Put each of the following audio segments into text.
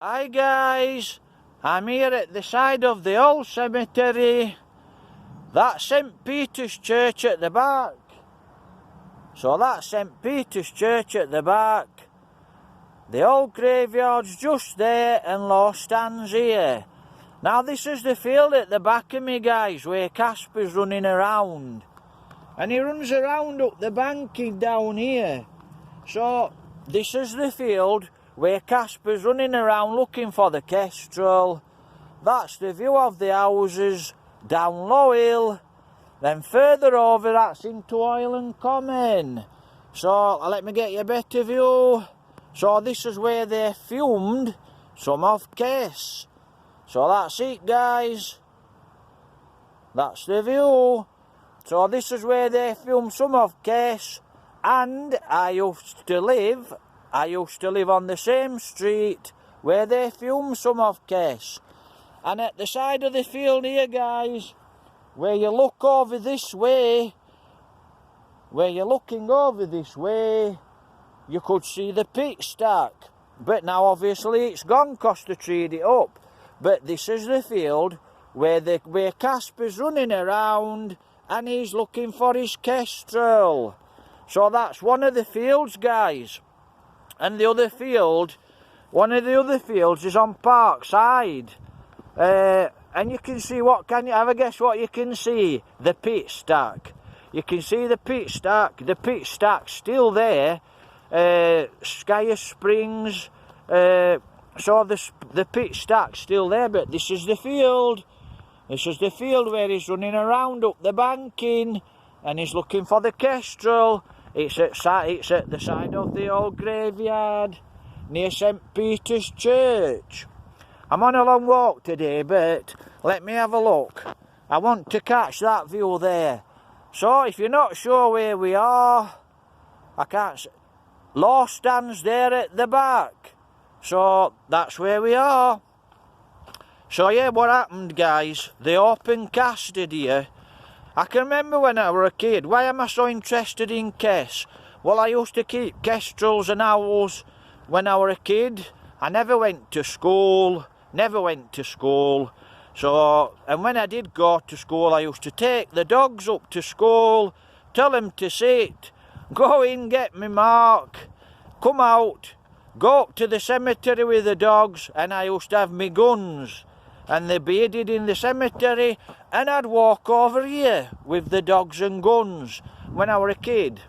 Hi guys, I'm here at the side of the old cemetery. That's St. Peter's Church at the back. So that's St. Peter's Church at the back. The old graveyard's just there and law stands here. Now this is the field at the back of me guys, where Casper's running around. And he runs around up the banking down here. So this is the field where Casper's running around looking for the Kestrel. That's the view of the houses down Low Hill. Then further over, that's into Hoyland Common. So let me get you a better view. So this is where they filmed some of Kes. So that's it guys. That's the view. So this is where they filmed some of Kes. And I used to live on the same street where they filmed some of Kes. And at the side of the field here guys, where you look over this way, you could see the pit stack. But now obviously it's gone because they treed it up. But this is the field where Casper's running around and he's looking for his Kestrel. So that's one of the fields guys. And the other field, one of the other fields is on Parkside. And you can see, what can you have a guess what you can see? The pit stack. You can see the pit stack. The pit stack's still there. Skyer Springs. So the pit stack's still there, but this is the field. This is the field where he's running around up the banking and he's looking for the Kestrel. It's at the side of the old graveyard near St. Peter's Church. I'm on a long walk today, but let me have a look. I want to catch that view there. So if you're not sure where we are, I can't see. Law stands there at the back. So that's where we are. So yeah, what happened guys, they opened castard here. I can remember when I was a kid. Why am I so interested in Kes? Well, I used to keep kestrels and owls when I was a kid. I never went to school. So, and when I did go to school, I used to take the dogs up to school, tell them to sit, go in, get me mark, come out, go up to the cemetery with the dogs, and I used to have me guns. And they bearded in the cemetery, and I'd walk over here with the dogs and guns when I was a kid.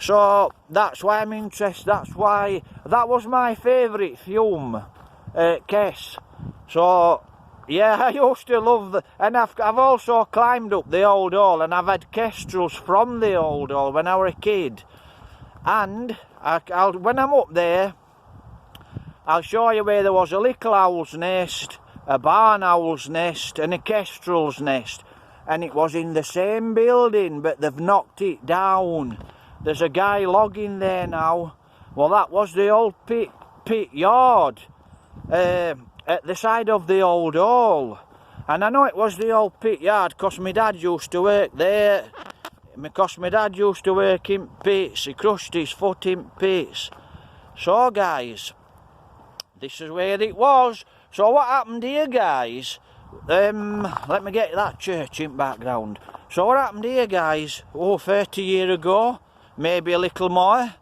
So that's why I'm interested. That's why that was my favourite film, Kes. So yeah, I used to love and I've also climbed up the old hall, and I've had kestrels from the old hall when I was a kid. And when I'm up there, I'll show you where there was a little owl's nest, a barn owl's nest and a kestrel's nest, and it was in the same building, but they've knocked it down. There's a guy logging there now. Well, that was the old pit yard at the side of the old hall, and I know it was the old pit yard because my dad used to work there. Because my dad used to work in pits, he crushed his foot in pits. So guys, this is where it was. So what happened here guys, let me get that church in background. So what happened here guys, 30 years ago, maybe a little more,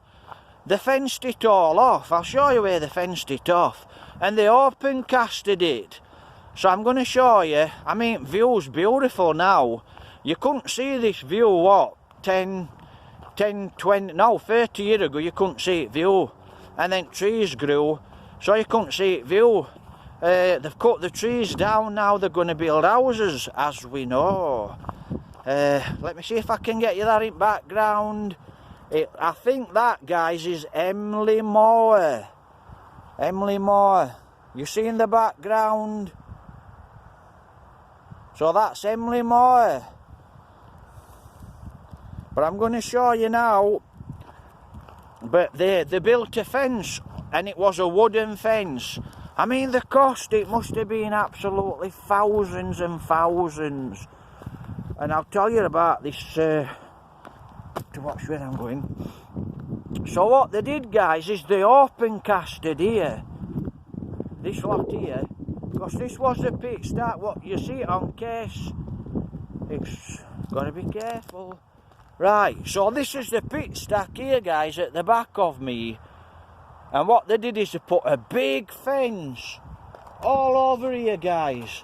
they fenced it all off. I'll show you where they fenced it off. And they open casted it. So I'm going to show you, I mean view's beautiful now. You couldn't see this view, what, 30 years ago you couldn't see it view. And then trees grew, so you couldn't see it view. They've cut the trees down now, they're going to build houses, as we know. Let me see if I can get you that in background. I think that, guys, is Emily Moore. Emily Moore. You see in the background? So that's Emily Moore. But I'm going to show you now. But they built a fence, and it was a wooden fence. I mean, the cost, it must have been absolutely thousands and thousands. And I'll tell you about this, to watch where I'm going. So what they did, guys, is they open casted here. this lot here, because this was the pit start. What you see it on case, it's gotta be careful. Right, so this is the pit stack here, guys, at the back of me. And what they did is they put a big fence all over here, guys.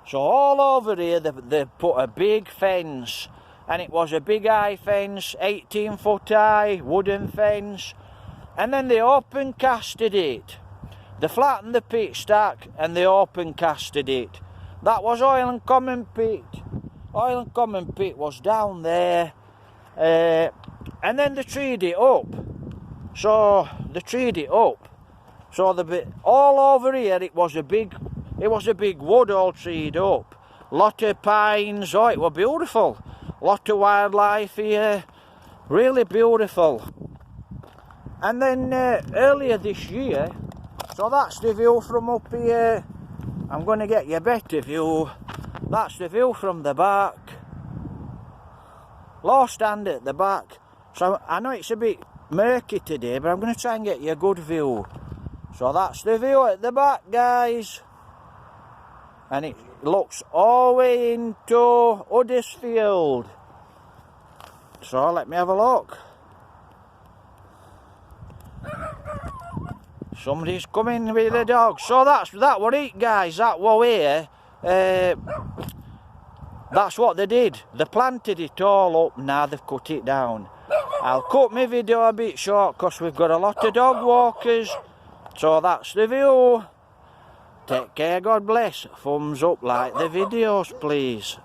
So all over here they put a big fence, and it was a big high fence, 18 foot high, wooden fence. And then they open casted it. They flattened the pit stack and they open casted it. That was Hoyland Common Pit. Hoyland Common Pit was down there. And then they treed it up. So they treed it up. So the bit all over here it was a big wood all treed up. Lot of pines. Oh, it was beautiful. Lot of wildlife here. Really beautiful. And then earlier this year, so that's the view from up here. I'm going to get you a better view. That's the view from the back. Low stand at the back. So I know it's a bit murky today, but I'm going to try and get you a good view. So that's the view at the back, guys. And it looks all the way into Huddersfield. So let me have a look. Somebody's coming with the dog. So that were it, guys. That were here. That's what they did. They planted it all up. Now they've cut it down. I'll cut my video a bit short because we've got a lot of dog walkers. So that's the view. Take care, God bless. Thumbs up, like the videos, please.